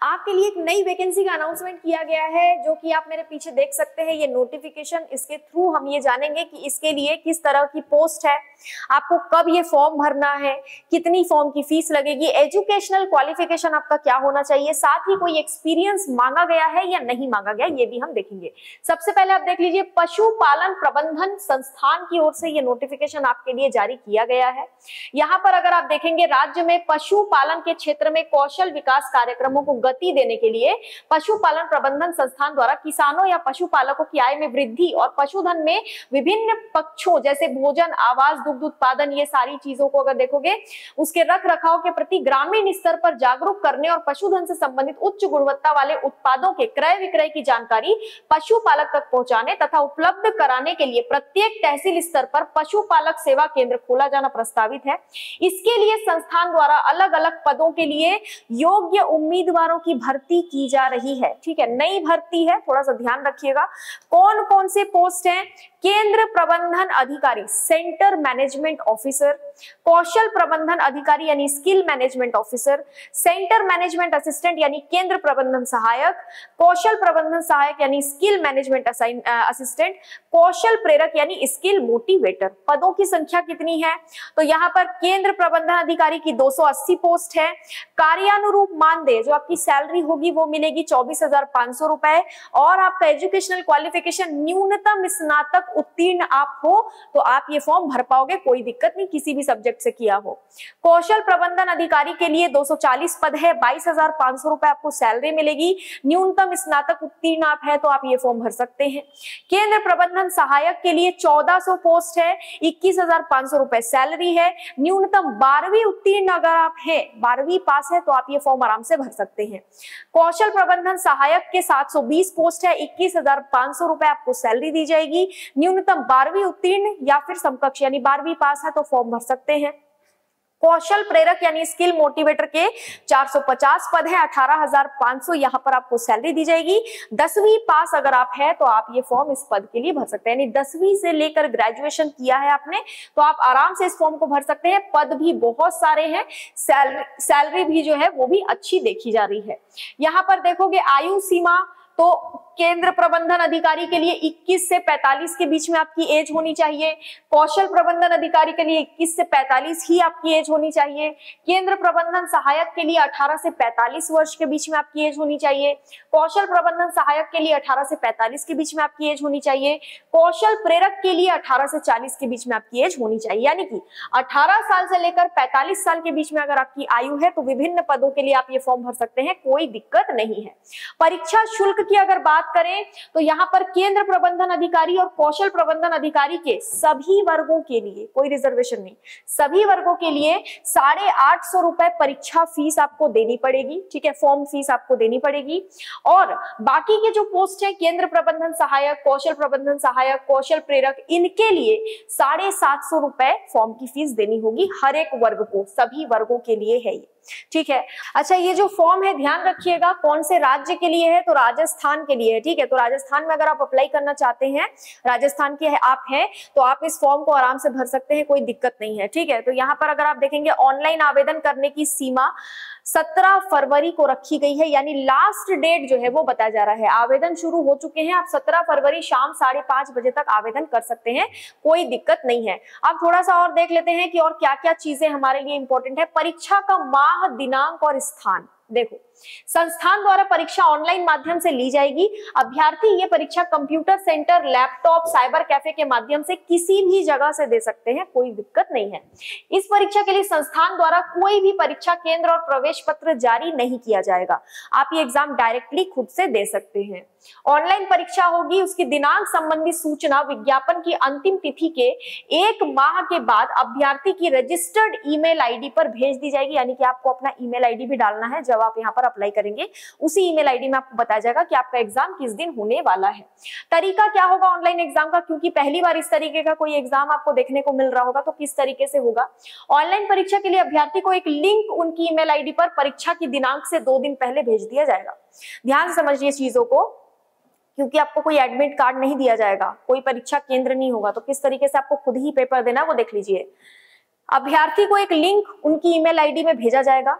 आपके लिए एक नई वैकेंसी का अनाउंसमेंट किया गया है, जो कि आप मेरे पीछे देख सकते हैं ये नोटिफिकेशन। इसके थ्रू हम ये जानेंगे कि इसके लिए किस तरह की पोस्ट है, आपको कब ये फॉर्म भरना है, कितनी फॉर्म की फीस लगेगी, एजुकेशनल क्वालिफिकेशन आपका क्या होना चाहिए, साथ ही कोई एक्सपीरियंस मांगा गया है या नहीं मांगा गया, ये भी हम देखेंगे। सबसे पहले आप देख लीजिए, पशुपालन प्रबंधन संस्थान की ओर से ये नोटिफिकेशन आपके लिए जारी किया गया है। यहाँ पर अगर आप देखेंगे, राज्य में पशुपालन के क्षेत्र में कौशल विकास कार्यक्रमों को गति देने के लिए पशुपालन प्रबंधन संस्थान द्वारा किसानों या पशुपालकों की आय में वृद्धि और पशुधन में विभिन्न पक्षों जैसे भोजन, आवास, दुग्ध उत्पादन, ये सारी चीजों को अगर देखोगे, उसके रख रखाव के प्रति ग्रामीण स्तर पर जागरूक करने और पशुधन से संबंधित उच्च गुणवत्ता वाले उत्पादों के क्रय विक्रय की जानकारी पशुपालक तक पहुंचाने तथा उपलब्ध कराने के लिए प्रत्येक तहसील स्तर पर पशुपालक सेवा केंद्र खोला जाना प्रस्तावित है। इसके लिए संस्थान द्वारा अलग अलग पदों के लिए योग्य उम्मीदवारों की भर्ती की जा रही है। ठीक है, नई भर्ती है, थोड़ा सा ध्यान रखिएगा। कौन कौन से पोस्ट हैं? केंद्र प्रबंधन अधिकारी, सेंटर मैनेजमेंट ऑफिसर, कौशल प्रबंधन अधिकारी यानी skill management officer, centre management assistant यानी केंद्र प्रबंधन सहायक, कौशल प्रबंधन सहायक यानी स्किल मैनेजमेंट असिस्टेंट, कौशल प्रेरक यानी स्किल मोटिवेटर। पदों की संख्या कितनी है? तो यहाँ पर केंद्र प्रबंधन अधिकारी की 280 पोस्ट है। कार्यानुरूप मानदेय जो आपकी सैलरी होगी वो मिलेगी 24,500 रुपए, और आपका एजुकेशनल क्वालिफिकेशन न्यूनतम स्नातक उत्तीर्ण आप हो तो आप ये फॉर्म भर पाओगे, कोई दिक्कत नहीं, किसी भी सब्जेक्ट से किया हो। कौशल प्रबंधन अधिकारी के लिए 240 पद है, 22,500 रुपए आपको सैलरी मिलेगी, न्यूनतम स्नातक उत्तीर्ण आप है तो आप ये फॉर्म भर सकते हैं। केंद्र प्रबंधन सहायक के लिए 1400 पोस्ट है, 21,500 रुपए सैलरी है, न्यूनतम 12वीं उत्तीर्ण अगर आप हैं, 12वीं पास है तो आप ये फॉर्म आराम से भर सकते हैं। कौशल प्रबंधन सहायक के 720 पोस्ट है, 21,500 रुपए आपको सैलरी दी जाएगी, न्यूनतम 12वीं उत्तीर्ण या फिर समकक्ष यानी 12वीं पास है तो फॉर्म भर सकते हैं। कौशल प्रेरक यानी स्किल मोटिवेटर के 450 पद है, 18,500 यहाँ पर आपको सैलरी दी जाएगी। 10वीं पास अगर आप है तो आप ये फॉर्म इस पद के लिए भर सकते हैं, यानी 10वीं से लेकर ग्रेजुएशन किया है आपने तो आप आराम से इस फॉर्म को भर सकते हैं। पद भी बहुत सारे हैं, सैलरी भी जो है वो भी अच्छी देखी जा रही है। यहाँ पर देखोगे आयु सीमा, तो केंद्र प्रबंधन अधिकारी के लिए 21 से 45 के बीच में आपकी एज होनी चाहिए। कौशल प्रबंधन अधिकारी के लिए 21 से 45 ही आपकी एज होनी चाहिए। केंद्र प्रबंधन सहायक के लिए 18 से 45 वर्ष के बीच में आपकी एज होनी चाहिए। कौशल प्रबंधन सहायक के लिए 18 से 45 के बीच में आपकी एज होनी चाहिए। कौशल प्रेरक के लिए 18 से 40 के बीच में आपकी एज होनी चाहिए, यानी कि 18 साल से लेकर 45 साल के बीच में अगर आपकी आयु है तो विभिन्न पदों के लिए आप ये फॉर्म भर सकते हैं, कोई दिक्कत नहीं है। परीक्षा शुल्क की अगर बात करें तो यहाँ पर केंद्र प्रबंधन अधिकारी और कौशल प्रबंधन अधिकारी के सभी वर्गों के लिए, कोई रिजर्वेशन नहीं, सभी वर्गों के लिए 850 रुपए परीक्षा फीस आपको देनी पड़ेगी। ठीक है, फॉर्म फीस आपको देनी पड़ेगी। और बाकी के जो पोस्ट है केंद्र प्रबंधन सहायक, कौशल प्रबंधन सहायक, कौशल प्रेरक, इनके लिए 750 रुपए फॉर्म की फीस देनी होगी हर एक वर्ग को, सभी वर्गों के लिए है ये। ठीक है, अच्छा ये जो फॉर्म है ध्यान रखिएगा कौन से राज्य के लिए है, तो राजस्थान के लिए है। ठीक है, तो राजस्थान में अगर आप अप्लाई करना चाहते हैं, राजस्थान के आप हैं तो आप इस फॉर्म को आराम से भर सकते हैं, कोई दिक्कत नहीं है। ठीक है, तो यहाँ पर अगर आप देखेंगे ऑनलाइन आवेदन करने की सीमा 17 फरवरी को रखी गई है, यानी लास्ट डेट जो है वो बताया जा रहा है। आवेदन शुरू हो चुके हैं, आप 17 फरवरी शाम 5:30 बजे तक आवेदन कर सकते हैं, कोई दिक्कत नहीं है। अब थोड़ा सा और देख लेते हैं कि और क्या क्या चीजें हमारे लिए इंपॉर्टेंट है। परीक्षा का माह, दिनांक और स्थान। देखो, संस्थान द्वारा परीक्षा ऑनलाइन माध्यम से ली जाएगी। अभ्यर्थी ये परीक्षा computer centre, laptop, cyber cafe के माध्यम से किसी भी जगह से दे सकते हैं, कोई दिक्कत नहीं है। इस परीक्षा के लिए संस्थान द्वारा कोई भी परीक्षा केंद्र और प्रवेश पत्र जारी नहीं किया जाएगा, आप ये एग्जाम डायरेक्टली खुद से दे सकते हैं। ऑनलाइन परीक्षा होगी, उसकी दिनांक संबंधी सूचना विज्ञापन की अंतिम तिथि के 1 माह के बाद अभ्यर्थी की रजिस्टर्ड ईमेल आईडी पर भेज दी जाएगी, यानी कि आपको अपना ईमेल आईडी भी डालना है जब आप यहाँ पर अप्लाई करेंगे। उसी ईमेल आईडी में आपको बताया जाएगा कि आपका एग्जाम किस दिन होने वाला है। तरीका क्या होगा ऑनलाइन एग्जाम का, क्योंकि पहली बार इस तरीके का कोई एग्जाम आपको देखने को मिल रहा होगा, तो किस तरीके से होगा। ऑनलाइन परीक्षा के लिए अभ्यर्थी को एक लिंक उनकी ईमेल आईडी पर परीक्षा की दिनांक से 2 दिन पहले भेज दिया जाएगा। ध्यान से समझिए चीजों को, क्योंकि आपको कोई एडमिट कार्ड नहीं दिया जाएगा, कोई परीक्षा केंद्र नहीं होगा, तो किस तरीके से आपको खुद ही पेपर देना है वो देख लीजिए। अभ्यर्थी को एक लिंक उनकी ईमेल आईडी में भेजा जाएगा,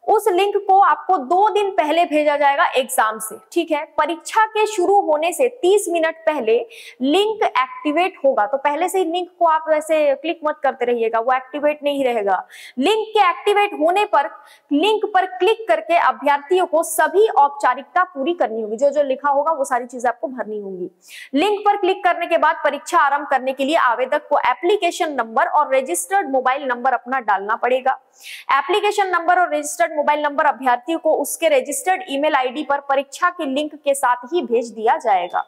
उस लिंक को आपको 2 दिन पहले भेजा जाएगा एग्जाम से, ठीक है। परीक्षा के शुरू होने से 30 मिनट पहले लिंक एक्टिवेट होगा, तो पहले से ही लिंक को आप वैसे क्लिक मत करते रहिएगा, वो एक्टिवेट नहीं रहेगा। लिंक के एक्टिवेट होने पर लिंक पर क्लिक करके अभ्यर्थियों को सभी औपचारिकता पूरी करनी होगी, जो जो लिखा होगा वो सारी चीजें आपको भरनी होंगी। लिंक पर क्लिक करने के बाद परीक्षा आरंभ करने के लिए आवेदक को एप्लीकेशन नंबर और रजिस्टर्ड मोबाइल नंबर अपना डालना पड़ेगा। एप्लीकेशन नंबर और रजिस्टर्ड मोबाइल नंबर अभ्यर्थियों को उसके रजिस्टर्ड ईमेल आईडी पर परीक्षा के लिंक के साथ ही भेज दिया जाएगा।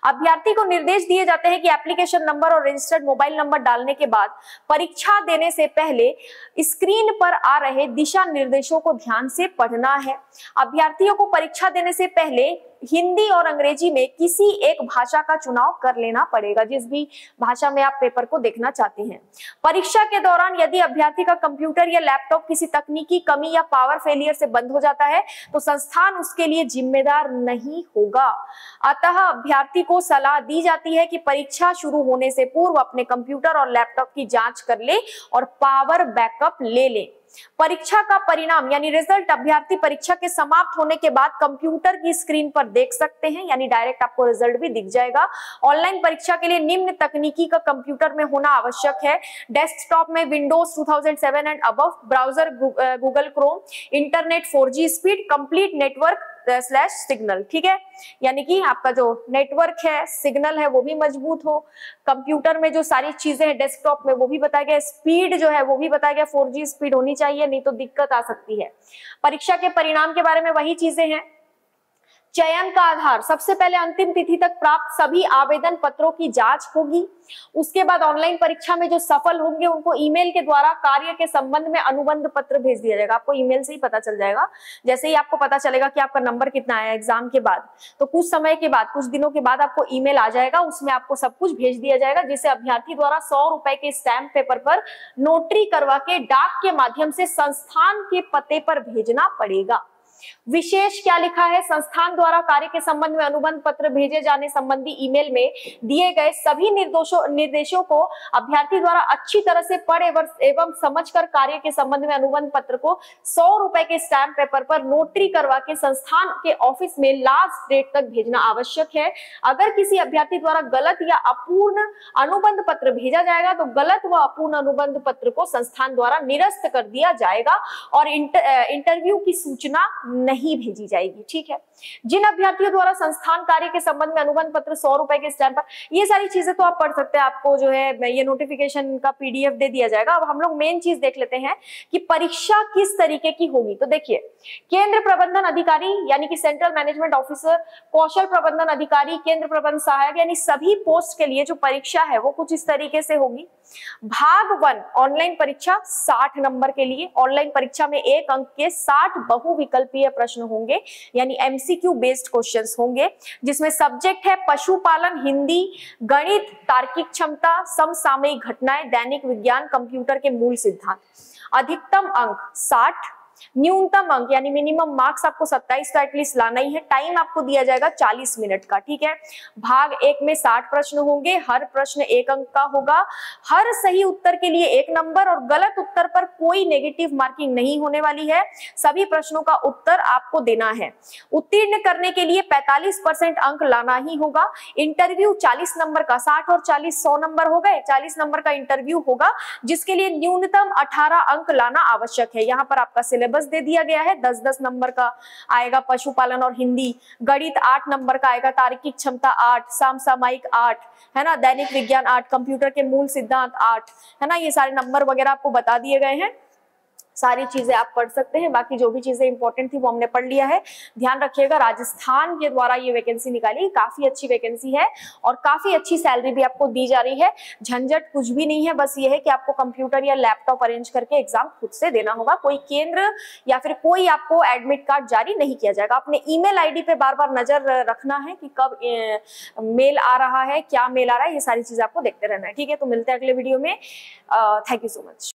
अभ्यर्थी को निर्देश दिए जाते हैं कि एप्लीकेशन नंबर और रजिस्टर्ड मोबाइल नंबर डालने के बाद परीक्षा देने से पहले स्क्रीन पर आ रहे दिशा निर्देशों को ध्यान से पढ़ना है। अभ्यर्थियों को परीक्षा देने से पहले हिंदी और अंग्रेजी में किसी एक भाषा का चुनाव कर लेना पड़ेगा, जिस भी भाषा में आप पेपर को देखना चाहते हैं। परीक्षा के दौरान यदि अभ्यर्थी का कंप्यूटर या लैपटॉप किसी तकनीकी कमी या पावर फेलियर से बंद हो जाता है तो संस्थान उसके लिए जिम्मेदार नहीं होगा। अतः अभ्यर्थी को सलाह दी जाती है कि परीक्षा शुरू होने से पूर्व अपने कंप्यूटर और लैपटॉप की जांच कर ले और पावर बैकअप ले ले। परीक्षा का परिणाम यानी रिजल्ट अभ्यर्थी परीक्षा के समाप्त होने के बाद कंप्यूटर की स्क्रीन पर देख सकते हैं, यानी डायरेक्ट आपको रिजल्ट भी दिख जाएगा। ऑनलाइन परीक्षा के लिए निम्न तकनीकी का कंप्यूटर में होना आवश्यक है। डेस्कटॉप में Windows 2007 and above, browser Google Chrome, internet 4G speed, complete network / signal, ठीक है, यानी कि आपका जो नेटवर्क है, सिग्नल है वो भी मजबूत हो। कंप्यूटर में जो सारी चीजें हैं डेस्कटॉप में वो भी बताया गया, स्पीड जो है वो भी बताया गया, 4G स्पीड होनी चाहिए, नहीं तो दिक्कत आ सकती है। परीक्षा के परिणाम के बारे में वही चीजें हैं। चयन का आधार, सबसे पहले अंतिम तिथि तक प्राप्त सभी आवेदन पत्रों की जांच होगी। उसके बाद ऑनलाइन परीक्षा में जो सफल होंगे उनको ईमेल के द्वारा कार्य के संबंध में अनुबंध पत्र भेज दिया जाएगा। आपको ईमेल से ही पता चल जाएगा। जैसे ही आपको पता चलेगा कि आपका नंबर कितना आया एग्जाम के बाद, तो कुछ समय के बाद, कुछ दिनों के बाद आपको ईमेल आ जाएगा, उसमें आपको सब कुछ भेज दिया जाएगा, जिसे अभ्यर्थी द्वारा 100 रुपए के स्टैम्प पेपर पर नोटरी करवा के डाक के माध्यम से संस्थान के पते पर भेजना पड़ेगा। विशेष क्या लिखा है, संस्थान द्वारा कार्य के संबंध में अनुबंध पत्र भेजे जाने संबंधी ईमेल में दिए गए सभी निर्देशों को अभ्यर्थी द्वारा अच्छी तरह से पढ़ एवं समझकर कार्य के संबंध में अनुबंध पत्र को 100 रुपए के स्टैम्प पेपर पर नोटरी करवा के संस्थान के ऑफिस में लास्ट डेट तक भेजना आवश्यक है। अगर किसी अभ्यर्थी द्वारा गलत या अपूर्ण अनुबंध पत्र भेजा जाएगा तो गलत व अपूर्ण अनुबंध पत्र को संस्थान द्वारा निरस्त कर दिया जाएगा और इंटरव्यू की सूचना नहीं भेजी जाएगी, ठीक है। जिन अभ्यर्थियों द्वारा संस्थान कार्य के संबंध में अनुबंध पत्र 100 रुपए के स्टैम्प पर, ये सारी चीजें तो आप पढ़ सकते हैं, आपको जो है ये नोटिफिकेशन का PDF दे दिया जाएगा। अब हम लोग मेन चीज देख लेते हैं कि परीक्षा किस तरीके की होगी। तो देखिए, केंद्र प्रबंधन अधिकारी यानी कि सेंट्रल मैनेजमेंट ऑफिसर, कौशल प्रबंधन अधिकारी, केंद्र प्रबंधन सहायक, यानी सभी पोस्ट के लिए जो परीक्षा है वो कुछ इस तरीके से होगी। भाग 1 ऑनलाइन परीक्षा 60 नंबर के लिए। ऑनलाइन परीक्षा में 1 अंक के 60 बहुविकल्पीय प्रश्न होंगे, यानी MCQ बेस्ड क्वेश्चंस होंगे, जिसमें सब्जेक्ट है पशुपालन, हिंदी, गणित, तार्किक क्षमता, समसामयिक घटनाएं, दैनिक विज्ञान, कंप्यूटर के मूल सिद्धांत। अधिकतम अंक 60, न्यूनतम अंक यानी मिनिमम मार्क्स आपको 27 का एटलीस्ट लाना ही है। टाइम आपको दिया जाएगा 40 मिनट का, ठीक है। भाग 1 में 60 प्रश्न होंगे, हर प्रश्न 1 अंक का होगा। हर सही उत्तर के लिए 1 नंबर और गलत उत्तर पर कोई नेगेटिव मार्किंग नहीं होने वाली है। सभी प्रश्नों का उत्तर आपको देना है। उत्तीर्ण करने के लिए 45% अंक लाना ही होगा। इंटरव्यू 40 नंबर का, 60 और 40 100 नंबर हो गए, 40 नंबर का इंटरव्यू होगा, जिसके लिए न्यूनतम 18 अंक लाना आवश्यक है। यहाँ पर आपका सिलेबस दे दिया गया है। 10-10 नंबर का आएगा पशुपालन और हिंदी, गणित 8 नंबर का आएगा, तार्किक क्षमता 8, समसामयिक 8 है ना, दैनिक विज्ञान 8, कंप्यूटर के मूल सिद्धांत 8 है ना। ये सारे नंबर वगैरह आपको बता दिए गए हैं। सारी चीजें आप पढ़ सकते हैं। बाकी जो भी चीजें इंपॉर्टेंट थी वो हमने पढ़ लिया है। ध्यान रखिएगा, राजस्थान के द्वारा ये वैकेंसी निकाली, काफी अच्छी वैकेंसी है और काफी अच्छी सैलरी भी आपको दी जा रही है। झंझट कुछ भी नहीं है, बस ये है कि आपको कंप्यूटर या लैपटॉप अरेंज करके एग्जाम खुद से देना होगा। कोई केंद्र या फिर कोई आपको एडमिट कार्ड जारी नहीं किया जाएगा। अपने ईमेल आईडी पे बार बार नजर रखना है कि कब मेल आ रहा है, क्या मेल आ रहा है, ये सारी चीजें आपको देखते रहना है, ठीक है। तो मिलते हैं अगले वीडियो में। Thank you so much.